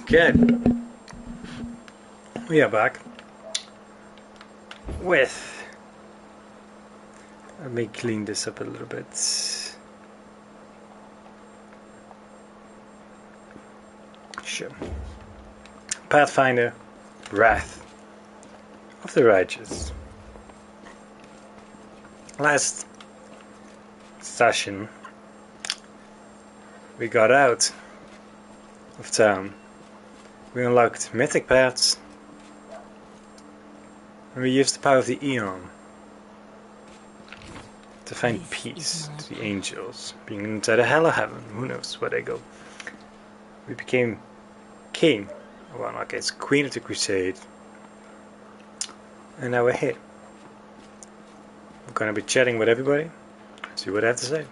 Okay, we are back with. Let me clean this up a little bit. Sure. Pathfinder Wrath of the Righteous. Last session, we got out of town. We unlocked mythic paths, and we used the power of the Eon to find peace to the angels, being inside a hell of heaven. Who knows where they go? We became king, well, in our case, queen of the crusade, and now we're here. We're gonna be chatting with everybody, see what they have to say.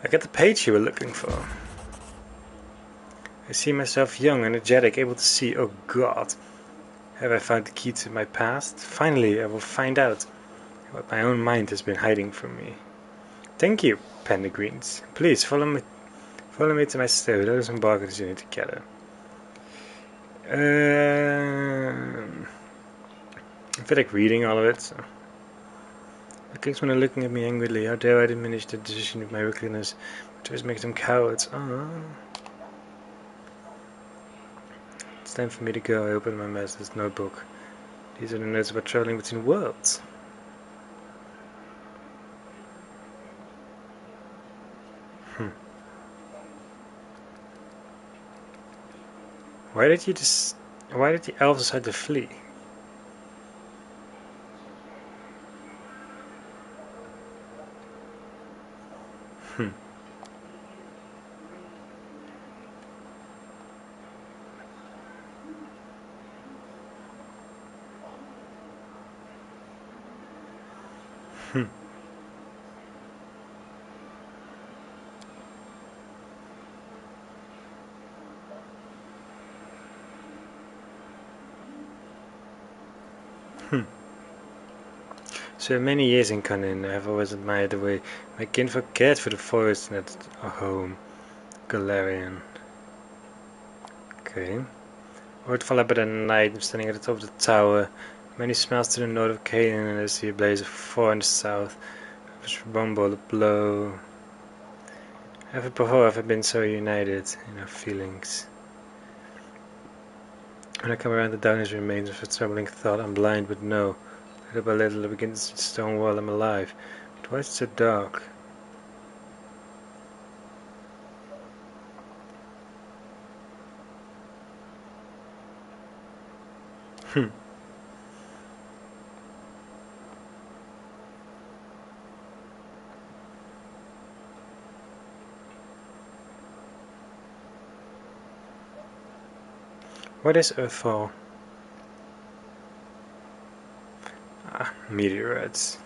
I got the page you were looking for. I see myself young, energetic, able to see. Oh God, have I found the key to my past? Finally, I will find out what my own mind has been hiding from me. Thank you, Pendergreens. Please follow me to my stove. There are some bargains you need to gather. I feel like reading all of it. So. The kingsmen are looking at me angrily. How dare I diminish the decision of my wickedness, which always makes them cowards. Oh. It's time for me to go. I open my master's notebook. These are the notes about traveling between worlds. Why did the elves decide to flee? So many years in Conin, I have always admired the way my kinfolk cared for the forest and its home, Galarian. Okay. Word fell up at night. I'm standing at the top of the tower. Many smiles to the north of Canaan, and I see a blaze of fire in the south. Which rumble a blow. Never before have I been so united in our feelings. When I come around the darkness remains of a troubling thought. I'm blind, but no. Little by little I begin to see the stone wall. I'm alive. But why is it so dark? What is Earthfall? Ah, meteorites.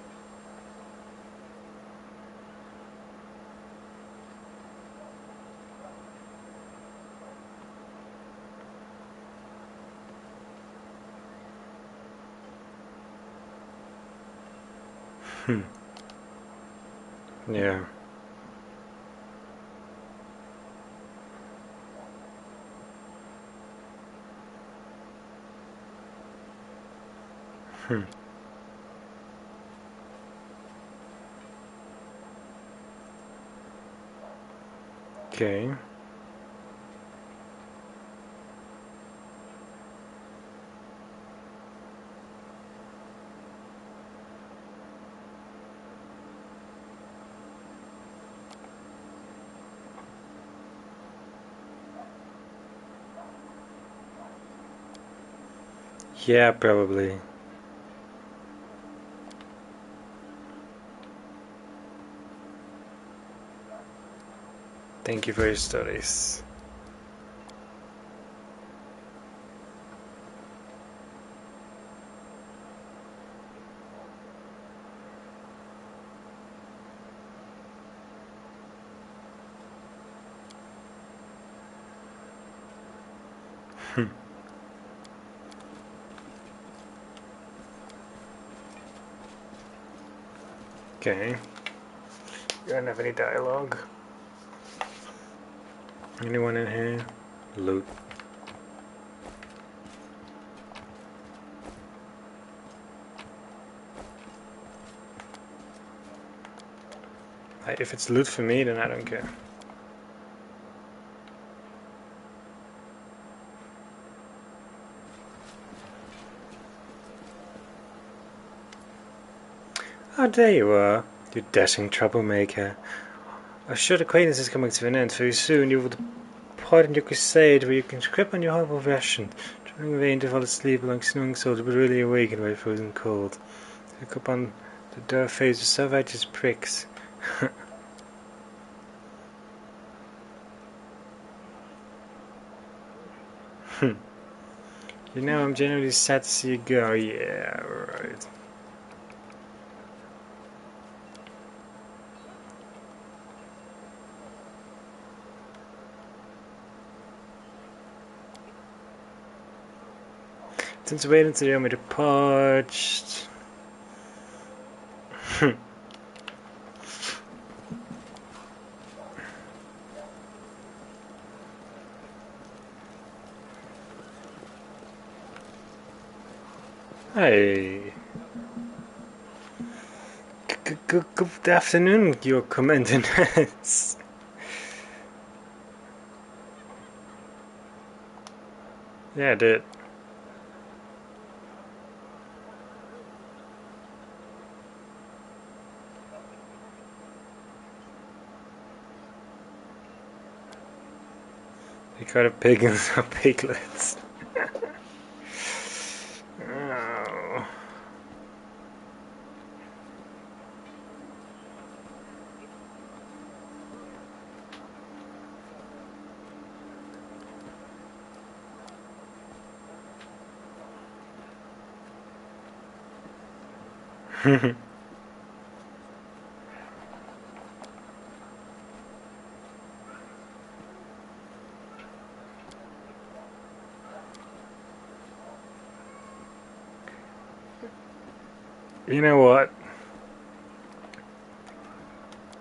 Yeah. Okay. Yeah, probably. Thank you for your studies. Okay. You don't have any dialogue? Anyone in here? loot. If it's loot for me, then I don't care. Oh, there you are, you dashing troublemaker. A short acquaintance is coming to an end. Very soon you will depart on your crusade, where you can grip on your humble ration, trying in vain to fall asleep along snoring souls, but really awakened by frozen cold. Look upon the dark face of savage pricks. You know, I'm genuinely sad to see you go. Yeah, right. Since waiting until the army departed. Hey. Good afternoon, your commandant. Yeah, I did. You got a pig and some piglets. Oh. You know what?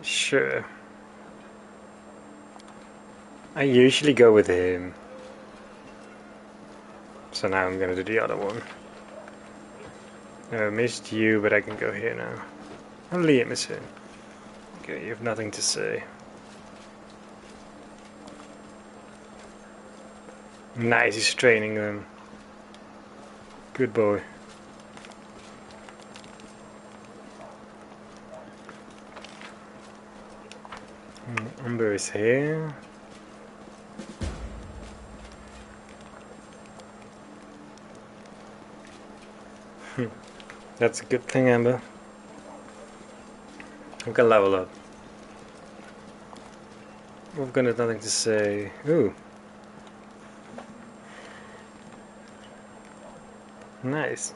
Sure. I usually go with him. So now I'm gonna do the other one. I missed you, but I can go here now. And Liam is in. Okay, you have nothing to say. Nice, he's training them. Good boy. Umber is here. That's a good thing, Amber. We can level up. We've got nothing to say. Ooh. Nice.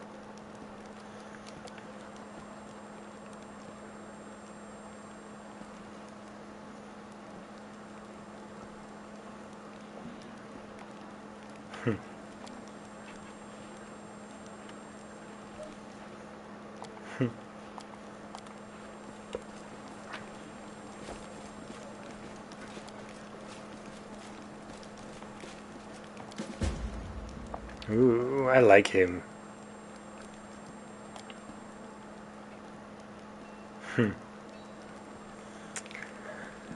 Ooh, I like him.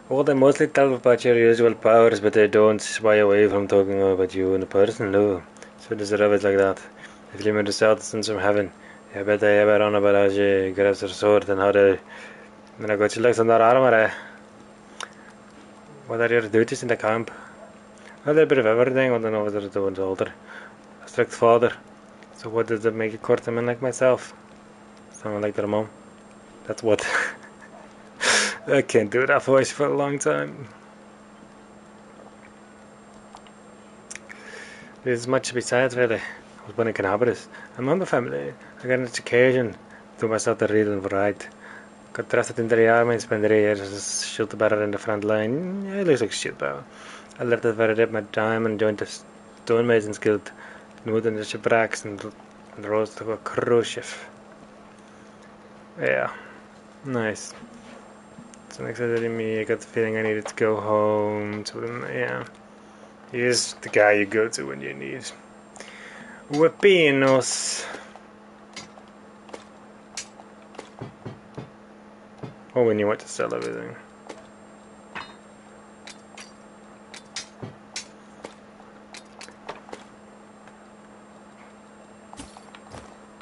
Well, they mostly tell about your usual powers, but they don't shy away from talking about you in person, no. So there's a rabbit like that. They claim the Southlands from heaven. I bet they ever on about how she grabs her sword and how they... When I got you looks on their armor, What are your duties in the camp? Well, a bit of everything. I don't know whether the one's older. A strict father. So what does it make you court a man like myself? Someone like their mom. That's what. I can't do that voice for a long time. There's much besides, really. I was born in Cannabis. I'm on the family. I got an education. Do myself the read and write. Got drafted into the army and spent 3 years as a shield bearer in the front line. Yeah, it looks like shield bearer. I left it where I did my time and joined the stonemasons guild. Moved into shipwrecks and rose to a cruise ship. Yeah, nice. So next to me, I got the feeling I needed to go home. So yeah. He is the guy you go to when you need weaponos. Or when you want to sell everything.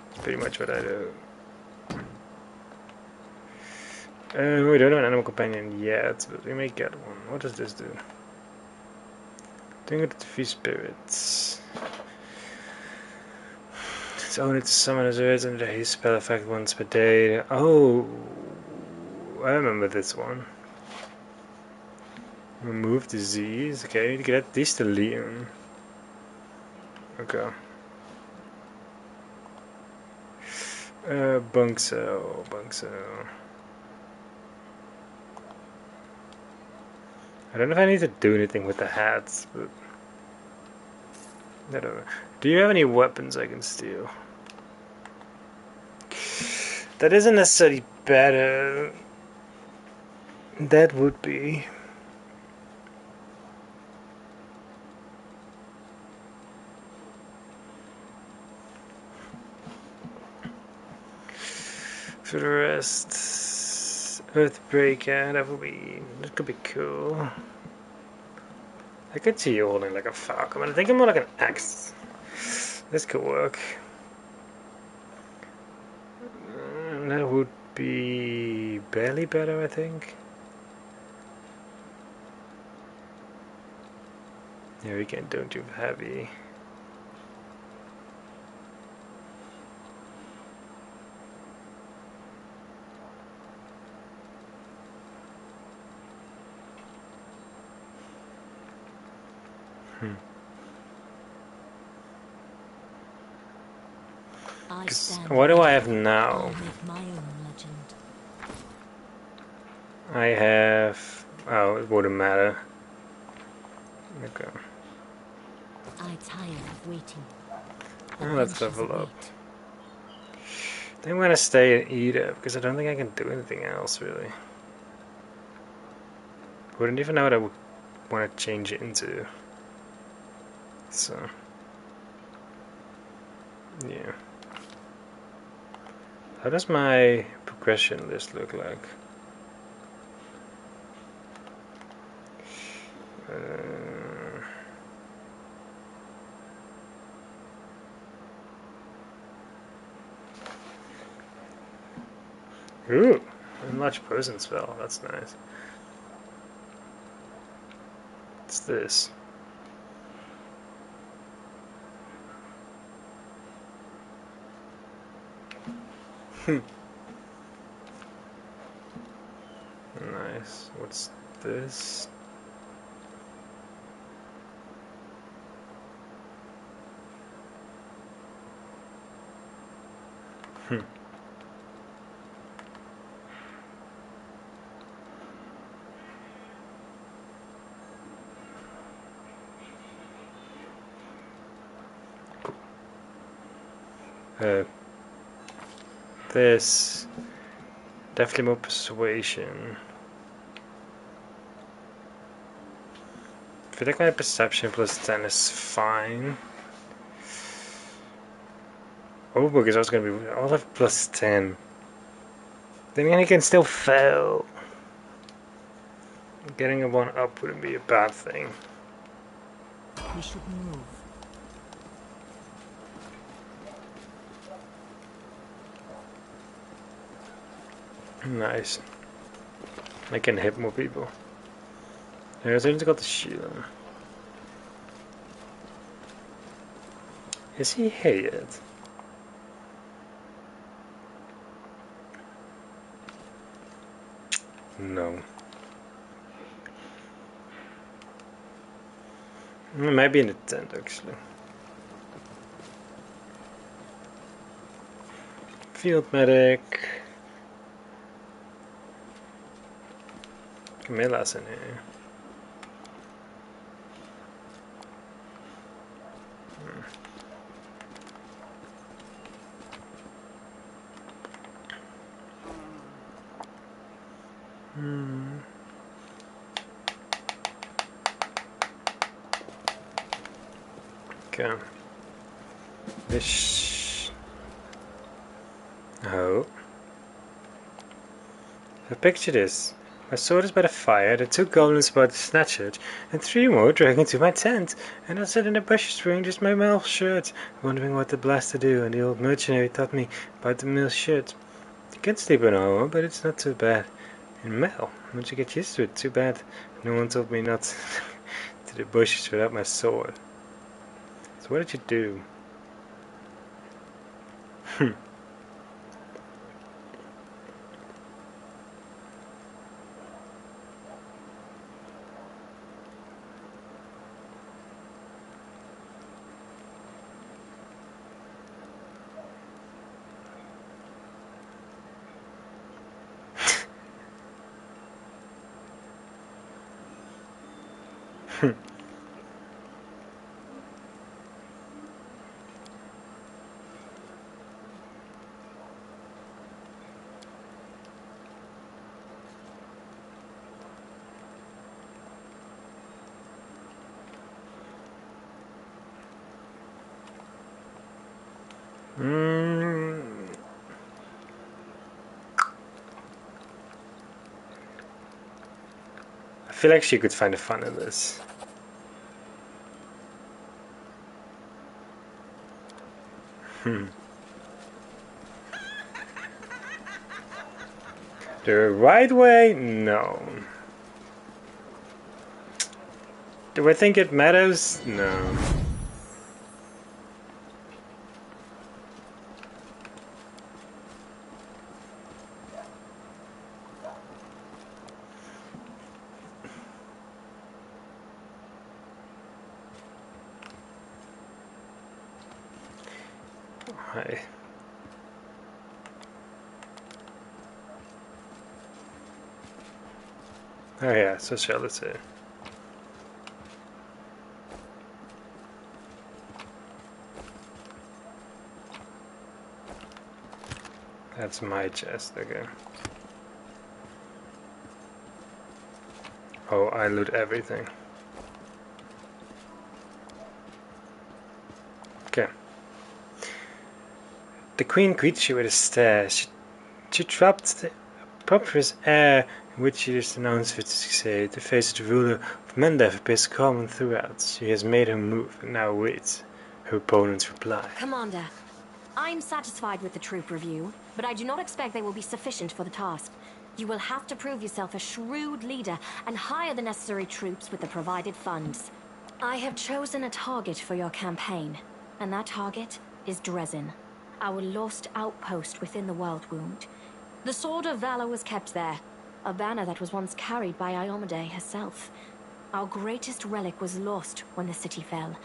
That's pretty much what I do. We don't have an animal companion yet, but we may get one. What does this do? Doing it to feed spirits. It's only to summon a spirit under his spell effect once per day. Oh, I remember this one. Remove disease. Okay, I need to get these to Leon. Okay. Bunkso. I don't know if I need to do anything with the hats, but I don't know. Do you have any weapons I can steal? That isn't necessarily better. That would be. For the rest, Earthbreaker, that could be cool. I could see you holding like a falcon, but I think I'm more like an axe. This could work. That would be barely better, I think. Yeah, we can don't do heavy. What do I have now? I have. Oh, it wouldn't matter. Okay. I tire of waiting. Let's level up. I think I'm gonna stay and eat it because I don't think I can do anything else really. Wouldn't even know what I would want to change it into. So, yeah. How does my progression list look like? Ooh, enlarge poison spell. That's nice. What's this? Nice. What's this? This definitely more persuasion. I feel like my perception plus 10 is fine. Oh, because I was gonna be. I'll have plus 10. Then again, I can still fail. Getting a 1 up wouldn't be a bad thing. We should move. Nice. I can hit more people. There's I got the shield. Is he here yet? No. Maybe in the tent actually. Field medic. Camilla's in here. Okay. This. Oh. So picture this. My sword is by the fire, the 2 goblins about to snatch it, and 3 more dragging to my tent, and I sit in the bushes wearing just my mouth shut, wondering what the blast to do, and the old mercenary taught me about the mill shut. You can sleep in armor, but it's not too bad. In metal, once you get used to it, too bad. No one told me not to the bushes without my sword. So what did you do? I feel like she could find a fun in this. The right way? No. Do I think it matters? No. Hi. Oh yeah, sociality. That's my chest, okay. Oh, I loot everything. Okay. The queen greets you with a stare. She dropped the properous air in which she just announced with success. The face of the ruler of Mendev appears calm and throughout. She has made her move and now waits her opponent's reply. Commander, I'm satisfied with the troop review, but I do not expect they will be sufficient for the task. You will have to prove yourself a shrewd leader and hire the necessary troops with the provided funds. I have chosen a target for your campaign, and that target is Dresden, our lost outpost within the World Wound. The Sword of Valor was kept there, a banner that was once carried by Iomade herself. Our greatest relic was lost when the city fell.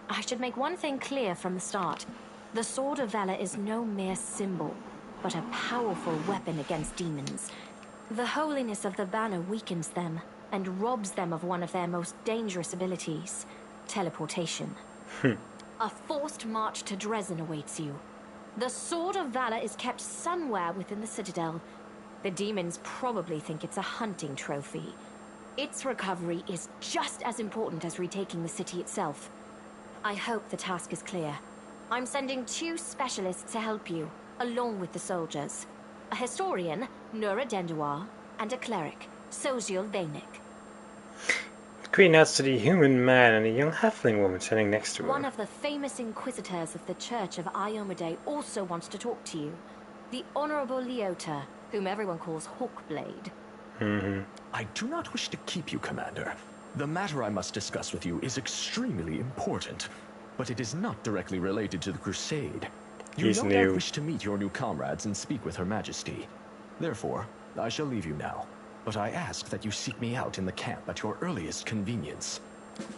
I should make one thing clear from the start. The Sword of Valor is no mere symbol, but a powerful weapon against demons. The holiness of the banner weakens them, and robs them of one of their most dangerous abilities, teleportation. A forced march to Dresden awaits you. The Sword of Valor is kept somewhere within the Citadel. The demons probably think it's a hunting trophy. Its recovery is just as important as retaking the city itself. I hope the task is clear. I'm sending 2 specialists to help you, along with the soldiers. A historian, Nura Denduar, and a cleric, Soziel Vainik. The queen nods to the human man and a young halfling woman standing next to her. One of the famous inquisitors of the Church of Iomade also wants to talk to you. The Honorable Leota, whom everyone calls Hawkblade. I do not wish to keep you, Commander. The matter I must discuss with you is extremely important, but it is not directly related to the Crusade. You no doubt wish to meet your new comrades and speak with Her Majesty. Therefore, I shall leave you now, but I ask that you seek me out in the camp at your earliest convenience.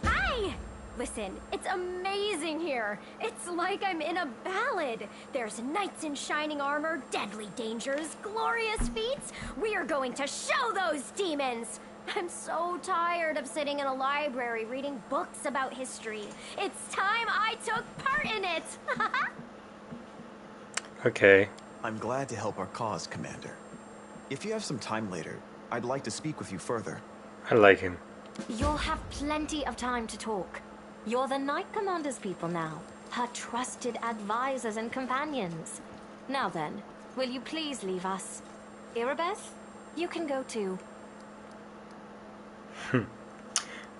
Hi! Listen, it's amazing here. It's like I'm in a ballad. There's knights in shining armor, deadly dangers, glorious feats. We are going to show those demons! I'm so tired of sitting in a library reading books about history. It's time I took part in it! Okay. I'm glad to help our cause, Commander. If you have some time later, I'd like to speak with you further. I like him. You'll have plenty of time to talk. You're the Knight Commander's people now, her trusted advisors and companions. Now then, will you please leave us? Irabeth, you can go too.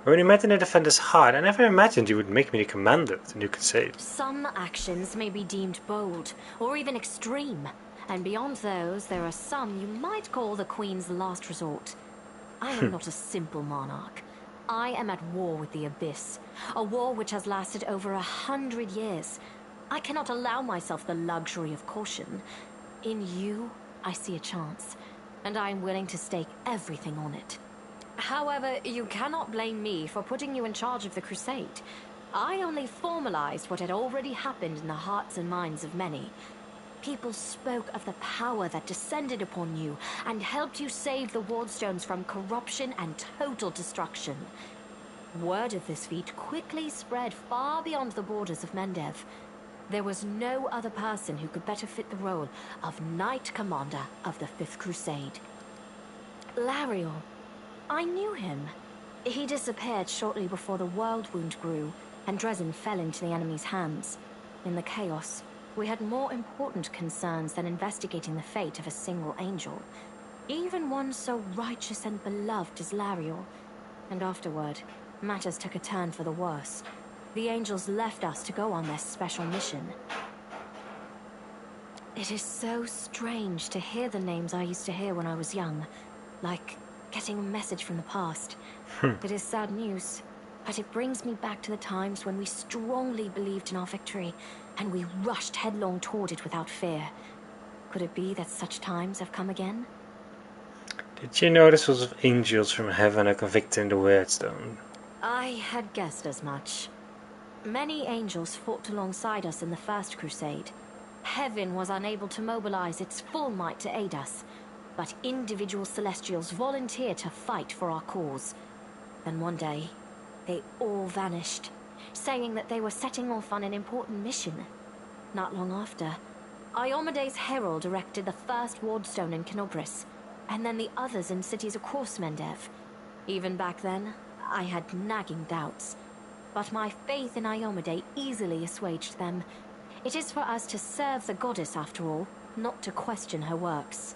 When you met in the Defender's Heart, I never imagined you would make me the commander of the new crusade. Some actions may be deemed bold, or even extreme, and beyond those, there are some you might call the Queen's last resort. I am not a simple monarch. I am at war with the Abyss, a war which has lasted over 100 years. I cannot allow myself the luxury of caution. In you, I see a chance, and I am willing to stake everything on it. However, you cannot blame me for putting you in charge of the crusade. I only formalized what had already happened in the hearts and minds of many. People spoke of the power that descended upon you and helped you save the Wardstones from corruption and total destruction. Word of this feat quickly spread far beyond the borders of Mendev. There was no other person who could better fit the role of Knight Commander of the Fifth Crusade. Lariel. I knew him. He disappeared shortly before the World Wound grew, and Dresden fell into the enemy's hands. In the chaos, we had more important concerns than investigating the fate of a single angel. Even one so righteous and beloved as Lariel. And afterward, matters took a turn for the worse. The angels left us to go on their special mission. It is so strange to hear the names I used to hear when I was young, like getting a message from the past. It is sad news, but it brings me back to the times when we strongly believed in our victory, and we rushed headlong toward it without fear. Could it be that such times have come again? Did you notice lots of angels from heaven are convicted in the Wardstone? I had guessed as much. Many angels fought alongside us in the First Crusade. Heaven was unable to mobilize its full might to aid us, but individual Celestials volunteered to fight for our cause. Then one day, they all vanished, saying that they were setting off on an important mission. Not long after, Iomede's herald erected the first Wardstone in Kenobris, and then the others in cities across Mendev. Even back then, I had nagging doubts, but my faith in Iomede easily assuaged them. It is for us to serve the goddess after all, not to question her works.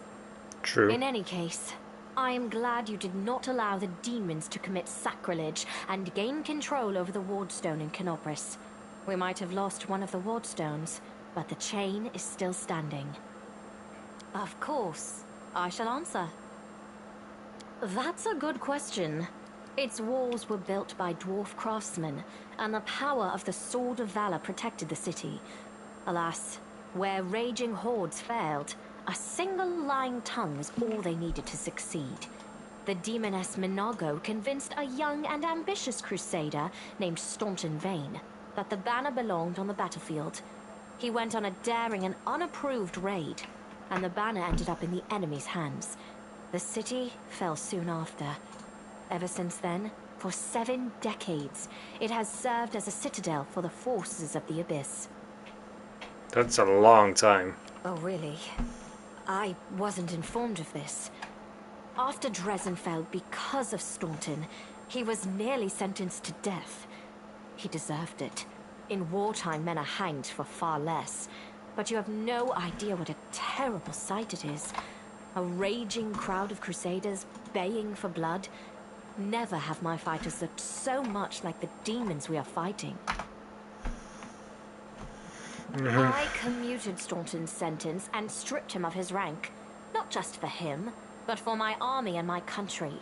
True. In any case, I am glad you did not allow the demons to commit sacrilege and gain control over the Wardstone in Kenobris. We might have lost one of the Wardstones, but the chain is still standing. Of course, I shall answer. That's a good question. Its walls were built by dwarf craftsmen, and the power of the Sword of Valor protected the city. Alas, where raging hordes failed, a single lying tongue was all they needed to succeed. The demoness Minago convinced a young and ambitious crusader named Staunton Vane that the banner belonged on the battlefield. He went on a daring and unapproved raid, and the banner ended up in the enemy's hands. The city fell soon after. Ever since then, for 7 decades, it has served as a citadel for the forces of the Abyss. That's a long time. Oh, really? I wasn't informed of this. After Dresden fell because of Staunton, he was nearly sentenced to death. He deserved it. In wartime, men are hanged for far less. But you have no idea what a terrible sight it is. A raging crowd of crusaders baying for blood. Never have my fighters looked so much like the demons we are fighting. I commuted Staunton's sentence and stripped him of his rank. Not just for him, but for my army and my country.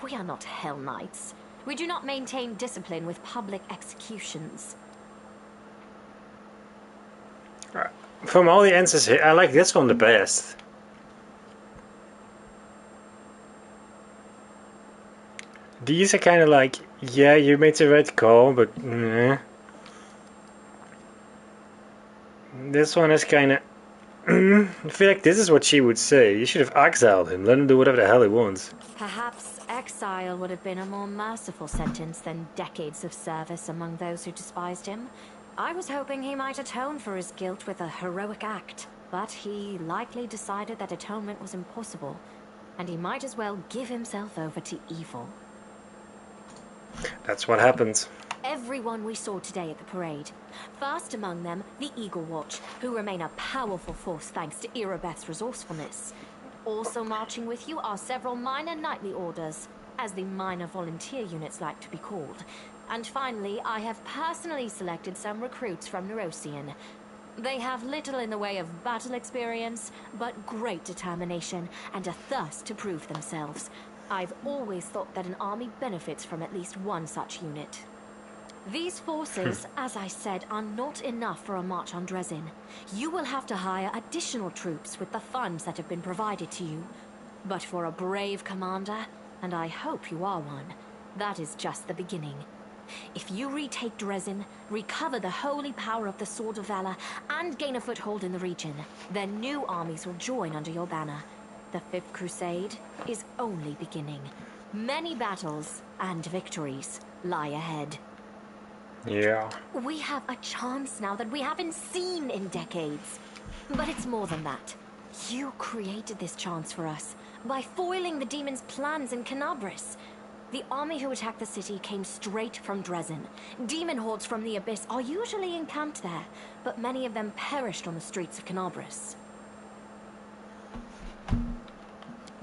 We are not Hell Knights. We do not maintain discipline with public executions. From all the answers here, I like this one the best. These are kind of like, yeah, you made the right call, but this one is kind of. I feel like this is what she would say. You should have exiled him. Let him do whatever the hell he wants. Perhaps exile would have been a more merciful sentence than decades of service among those who despised him. I was hoping he might atone for his guilt with a heroic act, but he likely decided that atonement was impossible, and he might as well give himself over to evil. That's what happens. everyone we saw today at the parade. First among them, the Eagle Watch, who remain a powerful force thanks to Irabeth's resourcefulness. Also marching with you are several minor knightly orders, as the minor volunteer units like to be called. And finally, I have personally selected some recruits from Neurosian. They have little in the way of battle experience, but great determination and a thirst to prove themselves. I've always thought that an army benefits from at least one such unit. These forces, as I said, are not enough for a march on Dresden. You will have to hire additional troops with the funds that have been provided to you. But for a brave commander, and I hope you are one, that is just the beginning. If you retake Dresden, recover the holy power of the Sword of Valor, and gain a foothold in the region, then new armies will join under your banner. The Fifth Crusade is only beginning. Many battles and victories lie ahead. Yeah. We have a chance now that we haven't seen in decades. But it's more than that. You created this chance for us by foiling the demon's plans in Canabris. The army who attacked the city came straight from Dresden. Demon hordes from the Abyss are usually encamped there, but many of them perished on the streets of Canabris.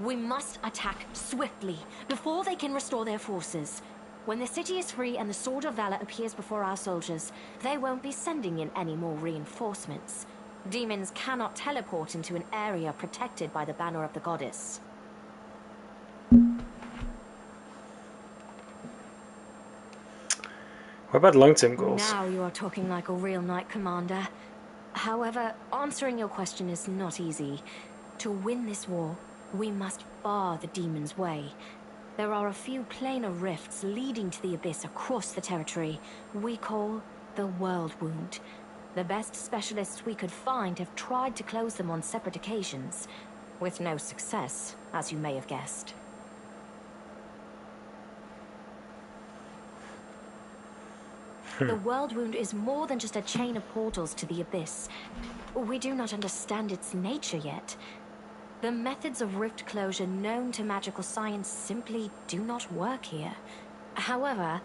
We must attack swiftly, before they can restore their forces. When the city is free and the Sword of Valor appears before our soldiers, they won't be sending in any more reinforcements. Demons cannot teleport into an area protected by the banner of the goddess. What about long-term goals? Now you are talking like a real knight commander. However, answering your question is not easy. To win this war, we must bar the demon's way. There are a few planar rifts leading to the Abyss across the territory we call the World Wound. The best specialists we could find have tried to close them on separate occasions, with no success, as you may have guessed. The World Wound is more than just a chain of portals to the Abyss. We do not understand its nature yet. The methods of rift closure known to magical science simply do not work here. However,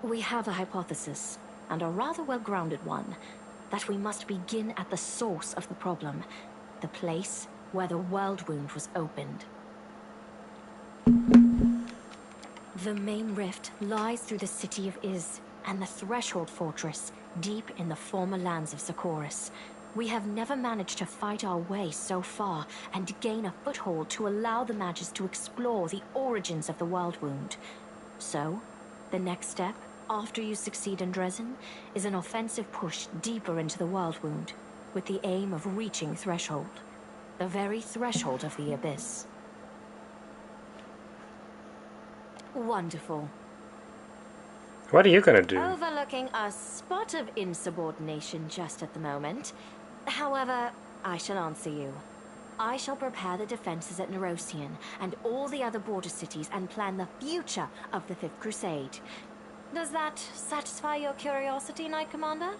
we have a hypothesis, and a rather well-grounded one, that we must begin at the source of the problem, the place where the World Wound was opened. The main rift lies through the city of Iz, and the Threshold Fortress, deep in the former lands of Socorus. We have never managed to fight our way so far and gain a foothold to allow the mages to explore the origins of the World Wound. So, the next step, after you succeed in Dresden, is an offensive push deeper into the World Wound, with the aim of reaching Threshold, the very threshold of the Abyss. Wonderful. What are you gonna do? Overlooking a spot of insubordination just at the moment. However, I shall answer you. I shall prepare the defenses at Neurosian and all the other border cities and plan the future of the Fifth Crusade. Does that satisfy your curiosity, Knight Commander?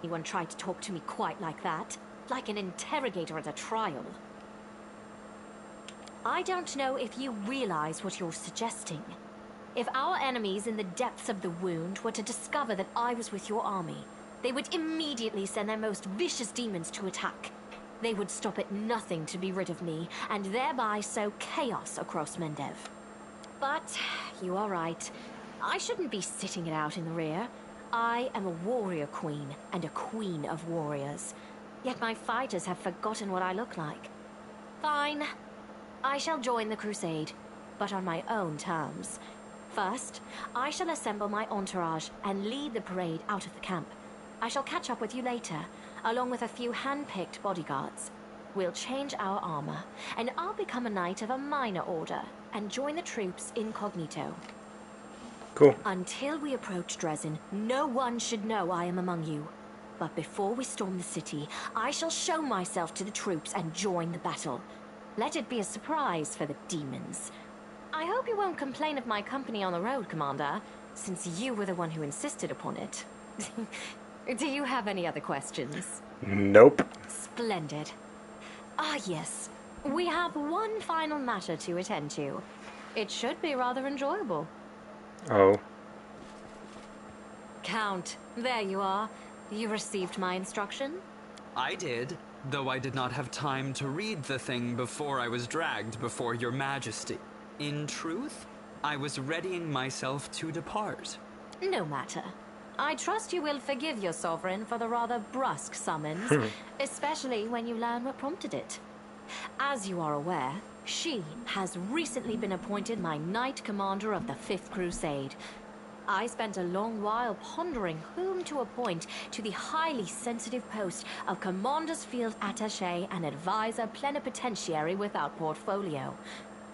Anyone tried to talk to me quite like that? Like an interrogator at a trial. I don't know if you realize what you're suggesting. If our enemies in the depths of the wound were to discover that I was with your army, they would immediately send their most vicious demons to attack. They would stop at nothing to be rid of me, and thereby sow chaos across Mendev. But you are right. I shouldn't be sitting it out in the rear. I am a warrior queen, and a queen of warriors. Yet my fighters have forgotten what I look like. Fine. I shall join the crusade, but on my own terms. First, I shall assemble my entourage and lead the parade out of the camp. I shall catch up with you later, along with a few hand-picked bodyguards. We'll change our armor, and I'll become a knight of a minor order and join the troops incognito. Cool. Until we approach Dresden, no one should know I am among you. But before we storm the city, I shall show myself to the troops and join the battle. Let it be a surprise for the demons. I hope you won't complain of my company on the road, Commander, since you were the one who insisted upon it. Do you have any other questions? Nope. Splendid. Ah, yes. We have one final matter to attend to. It should be rather enjoyable. Oh. Count, there you are. You received my instruction? I did, though I did not have time to read the thing before I was dragged before your majesty. In truth, I was readying myself to depart. No matter. I trust you will forgive your sovereign for the rather brusque summons, especially when you learn what prompted it. As you are aware, she has recently been appointed my Knight Commander of the 5th Crusade. I spent a long while pondering whom to appoint to the highly sensitive post of Commander's Field Attaché and Advisor Plenipotentiary without portfolio.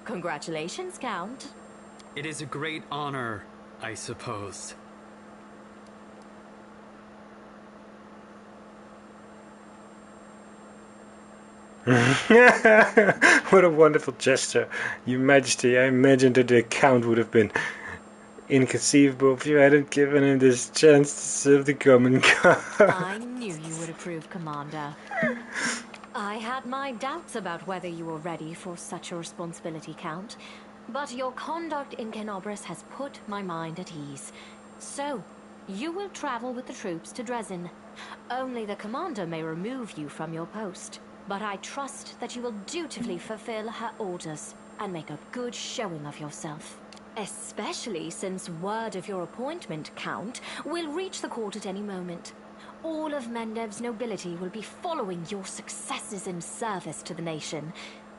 Congratulations, Count. It is a great honor, I suppose. What a wonderful gesture. Your Majesty, I imagine that the Count would have been inconceivable if you hadn't given him this chance to serve the common god. I knew you would approve, Commander. I had my doubts about whether you were ready for such a responsibility, Count, but your conduct in Kenobris has put my mind at ease. So, you will travel with the troops to Dresden. Only the Commander may remove you from your post, but I trust that you will dutifully fulfill her orders and make a good showing of yourself. Especially since word of your appointment, Count, will reach the court at any moment. All of Mendev's nobility will be following your successes in service to the nation,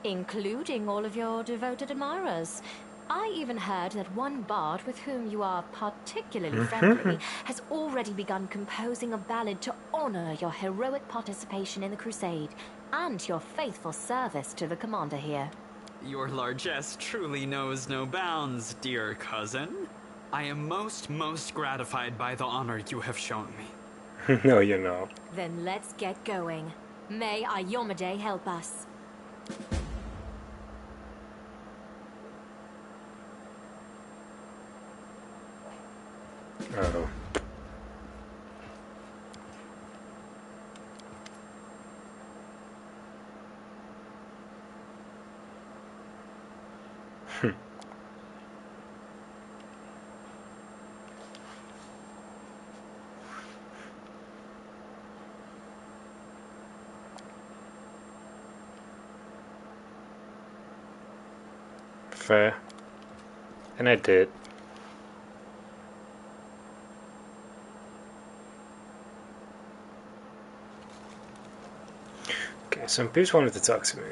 including all of your devoted admirers. I even heard that one bard with whom you are particularly friendly has already begun composing a ballad to honor your heroic participation in the crusade and your faithful service to the commander here. Your largesse truly knows no bounds, dear cousin. I am most gratified by the honor you have shown me. No, you're not. Then let's get going. May Iyomade help us. Oh. Fair. And I did. Okay, some peeps wanted to talk to me.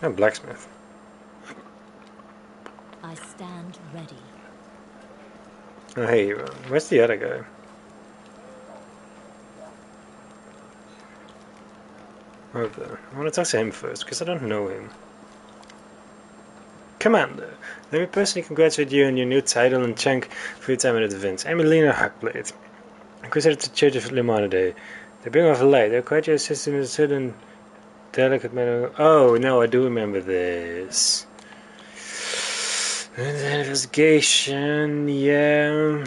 Oh, blacksmith. I stand ready. Oh, hey, where's the other guy? Over there. I want to talk to him first, because I don't know him. Commander, let me personally congratulate you on your new title and chunk for your time in Advance. I'm Elena Huckblade. I'm considered the Church of Limonade. The bringer of light. They're quite your assistant in a certain delicate manner. Oh, no, I do remember this. Investigation, yeah.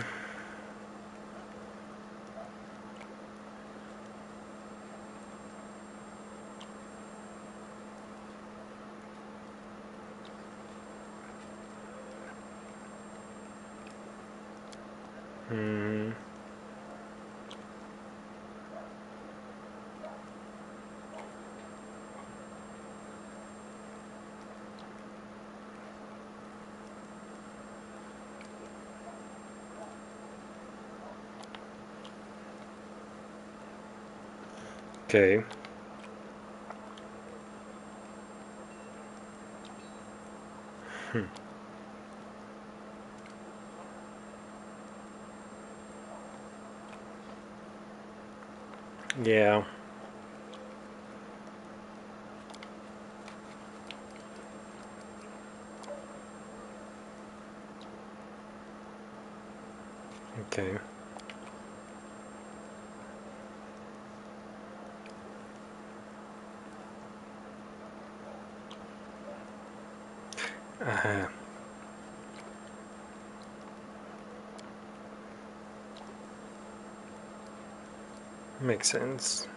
Okay. Yeah. Okay. Makes sense.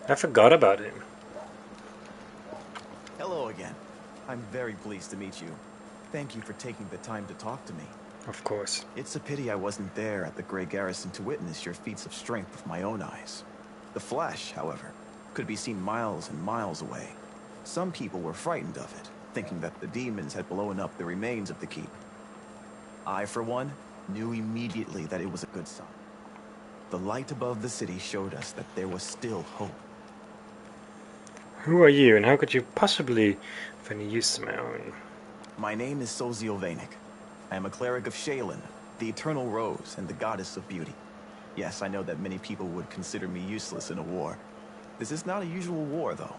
I forgot about him. Hello again. I'm very pleased to meet you. Thank you for taking the time to talk to me. Of course. It's a pity I wasn't there at the Grey Garrison to witness your feats of strength with my own eyes. The flash, however, could be seen miles and miles away. Some people were frightened of it, thinking that the demons had blown up the remains of the keep. I, for one, knew immediately that it was a good sign. The light above the city showed us that there was still hope. Who are you, and how could you possibly have any use to my army? My name is xoxo. I am a cleric of Shaylin, the Eternal Rose and the Goddess of Beauty. Yes, I know that many people would consider me useless in a war. This is not a usual war, though.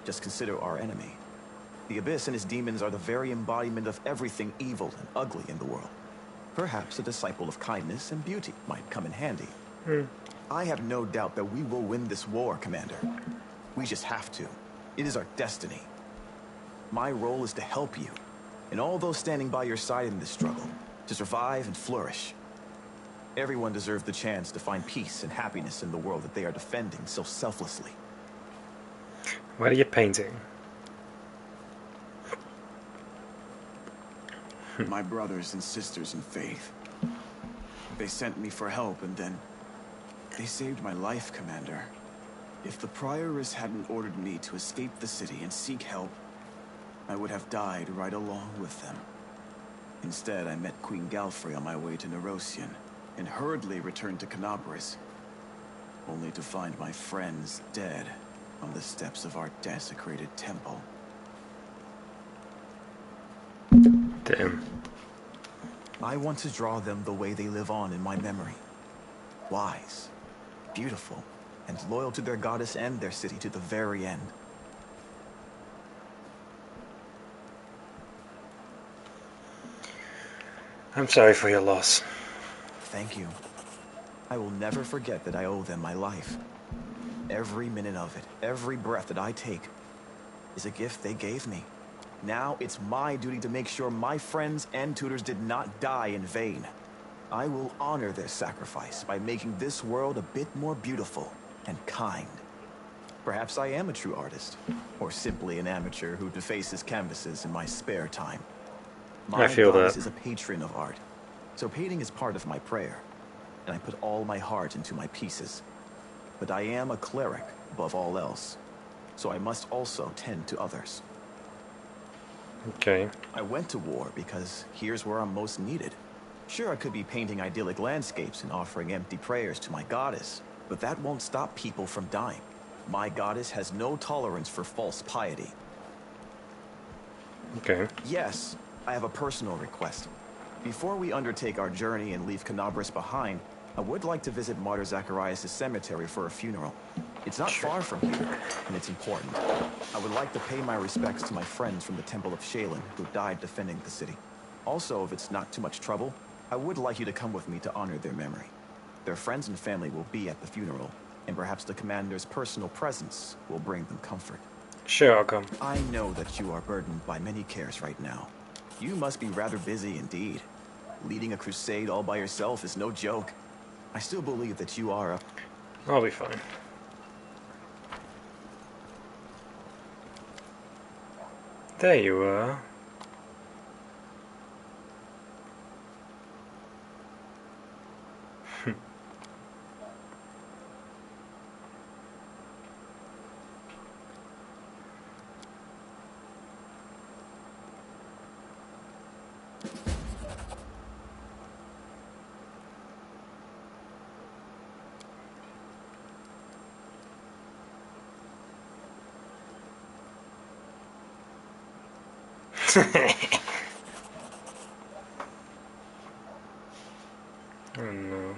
Just consider our enemy. The Abyss and his demons are the very embodiment of everything evil and ugly in the world. Perhaps a disciple of kindness and beauty might come in handy. I have no doubt that we will win this war, Commander. We just have to. It is our destiny. My role is to help you, and all those standing by your side in this struggle, to survive and flourish. Everyone deserves the chance to find peace and happiness in the world that they are defending so selflessly. What are you painting? My brothers and sisters in faith. They sent me for help, and then they saved my life, Commander. If the Prioress hadn't ordered me to escape the city and seek help, I would have died right along with them. Instead, I met Queen Galfrey on my way to Nerosian, and hurriedly returned to Canabris, only to find my friends dead on the steps of our desecrated temple. Damn. I want to draw them the way they live on in my memory. Wise, beautiful, and loyal to their goddess and their city to the very end. I'm sorry for your loss. Thank you. I will never forget that I owe them my life. Every minute of it, every breath that I take, is a gift they gave me. Now it's my duty to make sure my friends and tutors did not die in vain. I will honor their sacrifice by making this world a bit more beautiful and kind. Perhaps I am a true artist, or simply an amateur who defaces canvases in my spare time. I feel goddess that. is a patron of art, so painting is part of my prayer, and I put all my heart into my pieces. But I am a cleric above all else, so I must also tend to others. Okay. I went to war because here's where I'm most needed. Sure, I could be painting idyllic landscapes and offering empty prayers to my goddess, but that won't stop people from dying. My goddess has no tolerance for false piety. Okay. Yes, I have a personal request. Before we undertake our journey and leave Canabris behind, I would like to visit Martyr Zacharias' cemetery for a funeral. It's not far from here, and it's important. I would like to pay my respects to my friends from the Temple of Shaylin who died defending the city. Also, if it's not too much trouble, I would like you to come with me to honor their memory. Their friends and family will be at the funeral, and perhaps the commander's personal presence will bring them comfort. Sure, I'll come. I know that you are burdened by many cares right now. You must be rather busy indeed. Leading a crusade all by yourself is no joke. I still believe that you are a... I'll be fine. There you are. Oh no.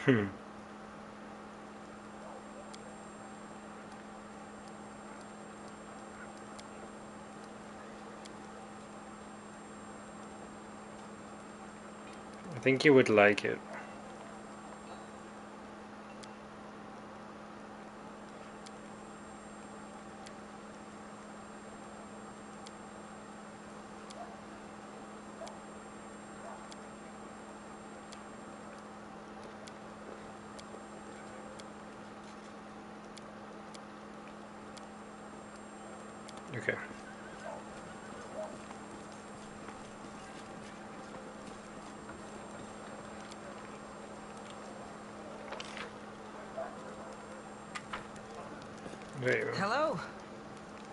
Hmm. I think you would like it. Okay. There you go. Hello.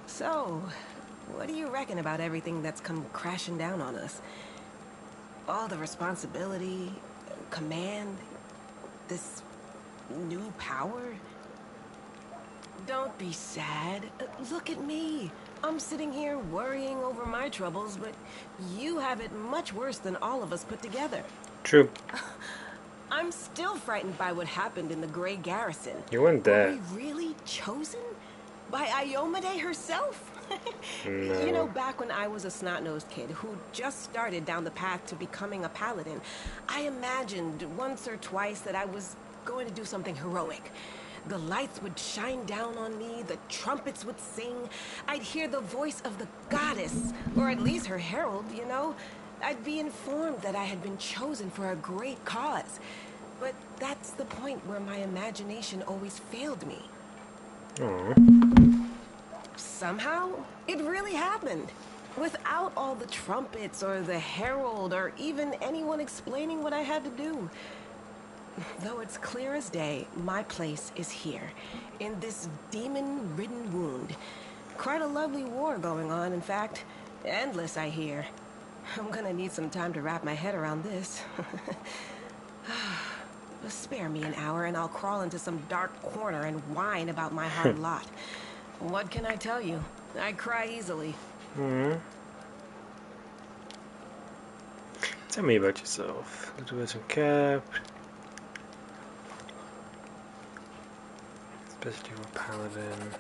So, what do you reckon about everything that's come crashing down on us? All the responsibility, command, this new power? Don't be sad. Look at me. I'm sitting here worrying over my troubles, but you have it much worse than all of us put together. True. I'm still frightened by what happened in the Grey Garrison. You weren't there. Were we really chosen? By Iomade herself? No. You know, back when I was a snot-nosed kid who just started down the path to becoming a paladin, I imagined once or twice that I was going to do something heroic. The lights would shine down on me, the trumpets would sing, I'd hear the voice of the goddess, or at least her herald, you know? I'd be informed that I had been chosen for a great cause. But that's the point where my imagination always failed me. Aww. Somehow, it really happened. Without all the trumpets or the herald or even anyone explaining what I had to do. Though it's clear as day, my place is here, in this demon-ridden wound. Quite a lovely war going on, in fact. Endless, I hear. I'm gonna need some time to wrap my head around this. Spare me an hour and I'll crawl into some dark corner and whine about my hard lot. What can I tell you? I cry easily. Tell me about yourself. Little bit of cap. Especially for paladin.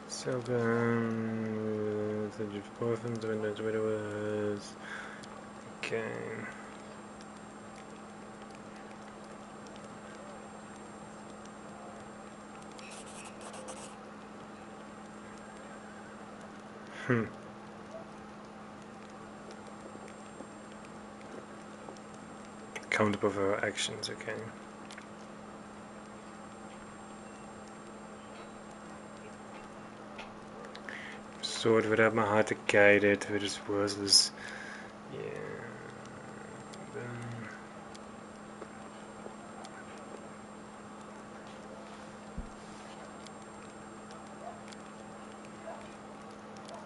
So the orphans when the widowers. Okay. Count above our actions, okay. Sword without my heart to guide it, which is worthless. Yeah.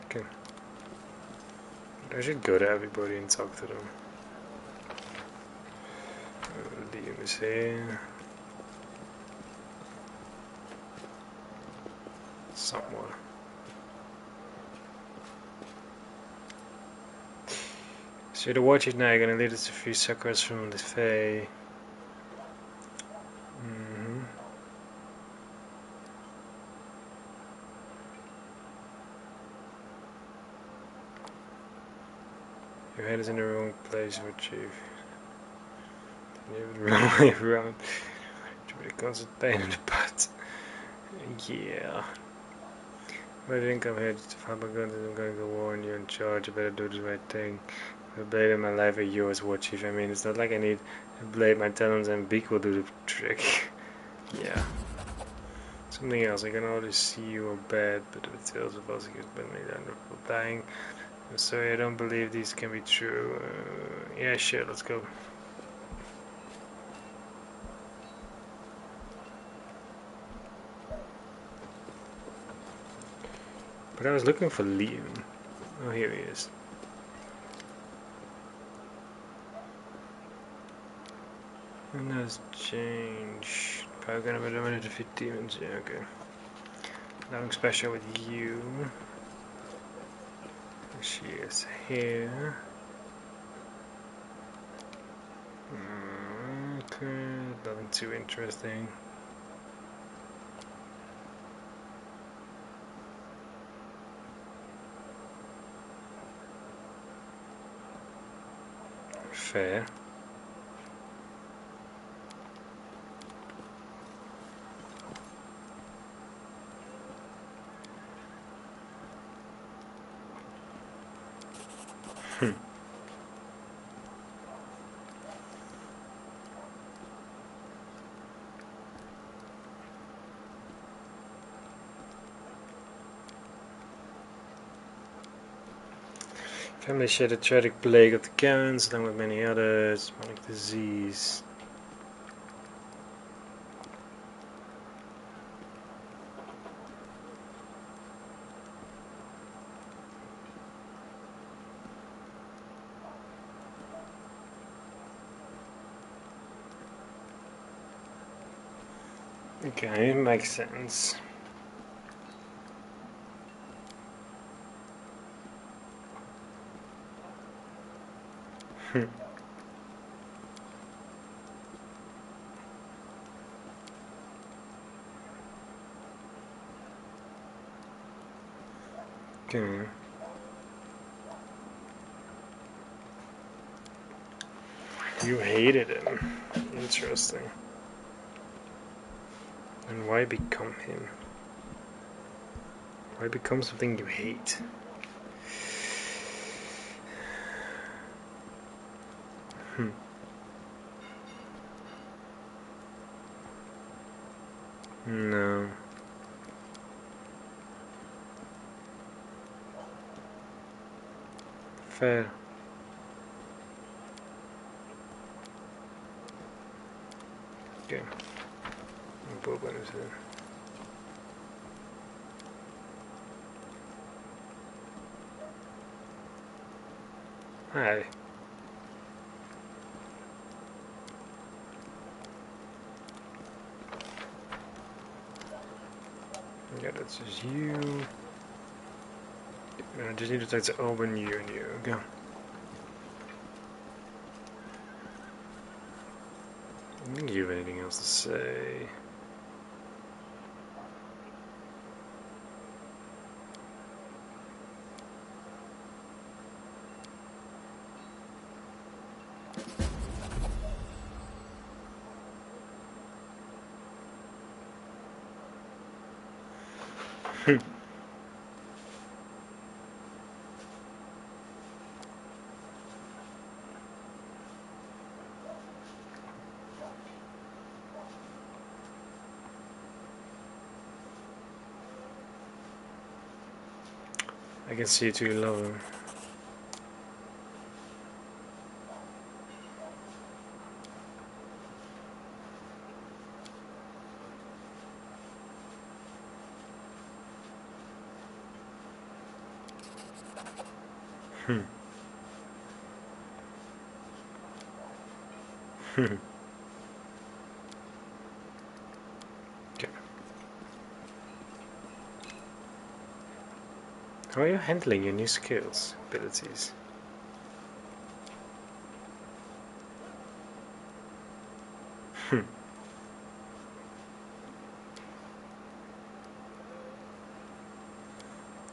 Okay. I should go to everybody and talk to them. Liam is here. Somewhat. So the watch is now gonna lead us a few suckers from the Fae. Your head is in the wrong place for chief. You have the wrong way around. With a constant pain in the butt. Yeah. But I didn't come here just to find my guns. I'm going to warn you in charge. I better do the right thing. The blade in my life are yours, war chief. I mean, it's not like I need a blade. My talons and beak will do the trick. Yeah. Something else. I can already see you are bad, but the tales of us get been made under dying. I'm sorry, I don't believe these can be true. Yeah, sure, let's go. But I was looking for Liam. Oh, here he is. And that's change. Probably gonna be able to defeat demons. Yeah, okay. Nothing special with you. She is here. Okay, nothing too interesting. Fair. Family shared a tragic plague of the Karens, along with many others, chronic disease. Okay, makes sense. Okay. You hated him. Interesting. And why become him? Why become something you hate? No. Fair. Okay. What is it? Hi. Yeah, that's just you. I just need to talk to open you and you. Go. I don't think you have anything else to say. I can see it, you love him. Okay. How are you handling your new skills, abilities?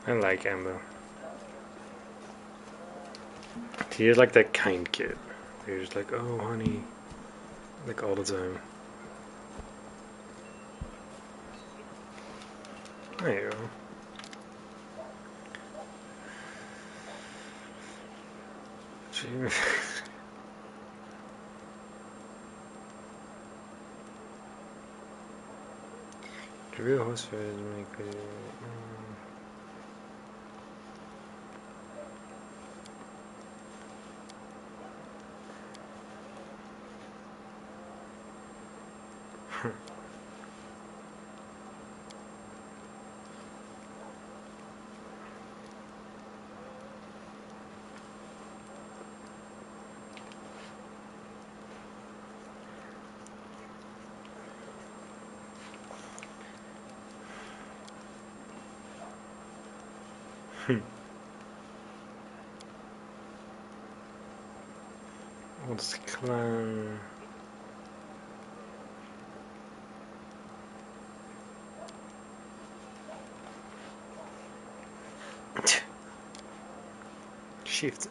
I like Amber. He's like that kind kid. They're just like, oh honey, like all the time. There you go. Gee. The real host for is make What's the clan? Shift.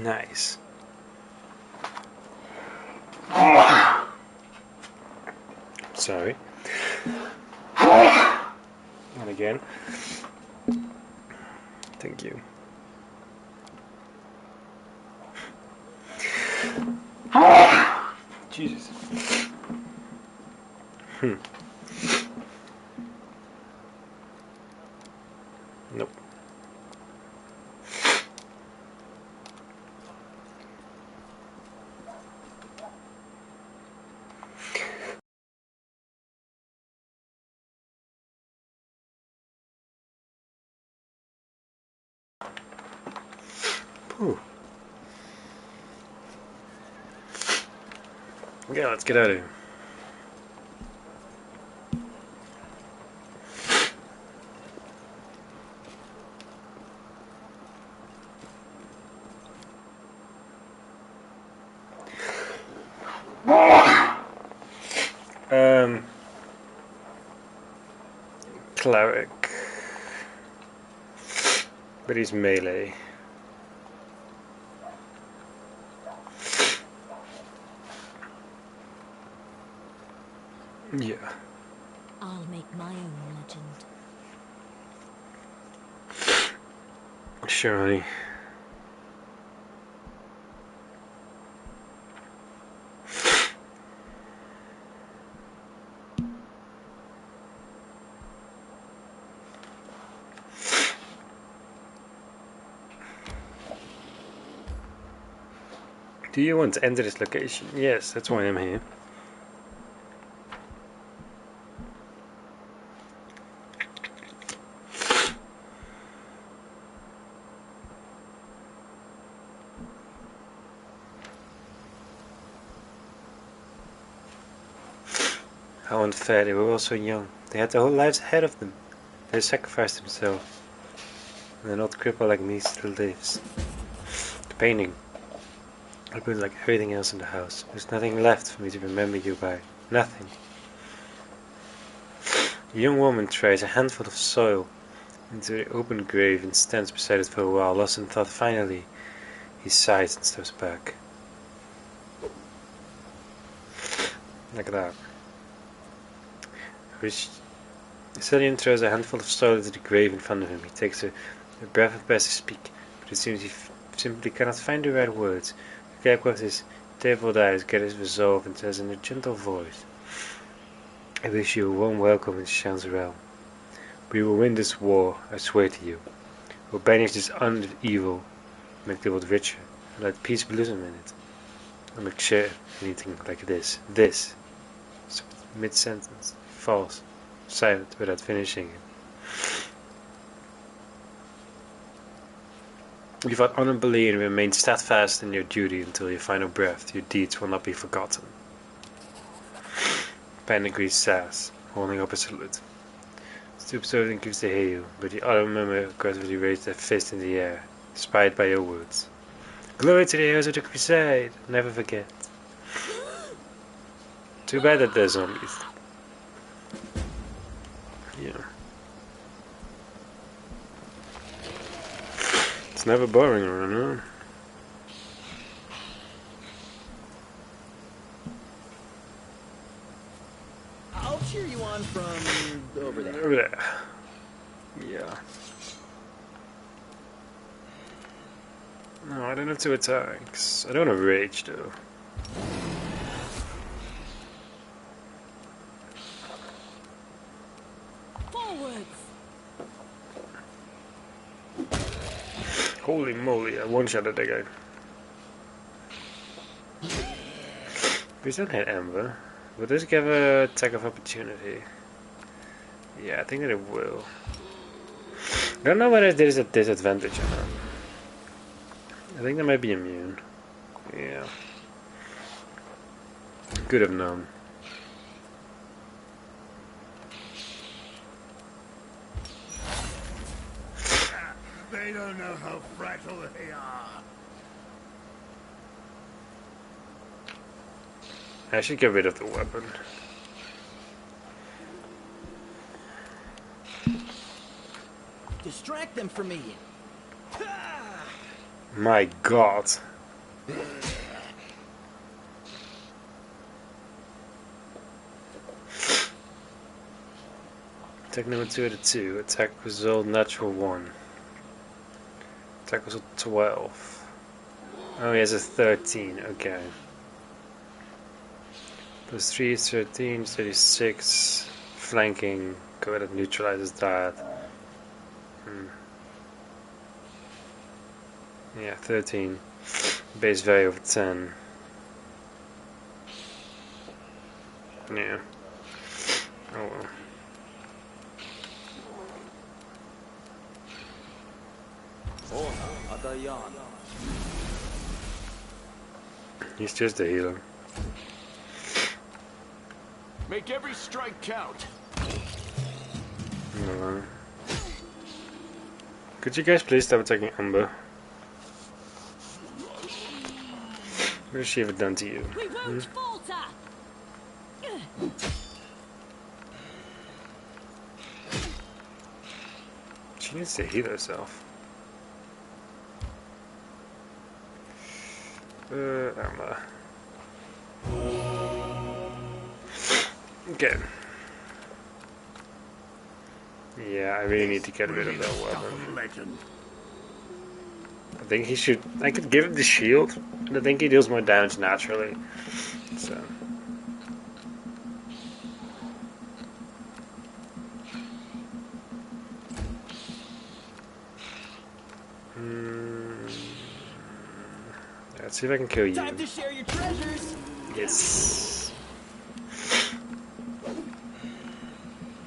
Nice. Sorry. And again. Thank you. Jesus. Nope. Ooh. Yeah, let's get out of here. Cleric. But he's melee. Yeah. I'll make my own legend. Sure, honey. Do you want to enter this location? Yes, that's why I'm here. How unfair, they were all so young. They had their whole lives ahead of them. They sacrificed themselves. And they're not crippled like me still lives. The painting. I put like everything else in the house. There's nothing left for me to remember you by. Nothing. The young woman throws a handful of soil into the open grave and stands beside it for a while, lost in thought. Finally, he sighs and steps back. Like that. Cillian throws a handful of soil into the grave in front of him. He takes a breath of breath to speak, but it seems he simply cannot find the right words. The guy with his devil eyes gets his resolve and says in a gentle voice, I wish you a warm welcome in Shan's realm. We will win this war, I swear to you. We'll banish this evil, make the world richer, and let peace blossom in it. I'll make sure anything like this, mid-sentence, false, silent without finishing it. You fought honorably and remain steadfast in your duty until your final breath. Your deeds will not be forgotten. Pendigrees says, holding up a salute. Stoops over and gives to hear you, but the other member aggressively raised their fist in the air, inspired by your words. Glory to the heroes of the crusade! Never forget. Too bad that there's zombies. Yeah. It's never boring around, huh? I'll cheer you on from over there. Over there. Yeah. No, I don't have 2 attacks. I don't have rage though. Holy moly, I one-shotted that guy. Please don't hit Ember. Will this give a attack of opportunity? Yeah, I think that it will. I don't know whether there's a disadvantage or not. I think that might be immune. Yeah. Could have known. They don't know how fragile they are. I should get rid of the weapon. Distract them from me. My god. Attack number 2 at a 2. Attack result natural 1. Attack result 12. Oh, he has a 13. Okay. Plus 3 is 13, 36. Flanking. Go ahead and neutralizes that. Yeah, 13. Base value of 10. Yeah. Oh well. He's just a healer. Make every strike count. No. Could you guys please stop attacking Umber? What has she ever done to you? She needs to heal herself. Emma. Okay. Yeah, I really need to get rid of that weapon. I think he should. I could give him the shield, and I think he deals more damage naturally. So. Let's see if I can kill you. Time to share your treasures. Yes.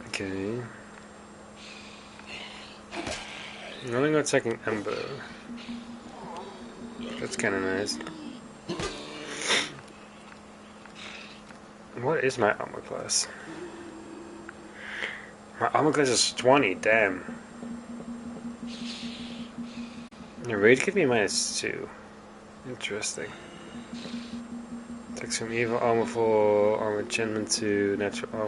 Okay. I'm only not attacking Ember. That's kind of nice. What is my armor class? My armor class is 20, damn. The rage give me -2. Interesting. Takes from evil armor 4, armor enchantment 2, natural armor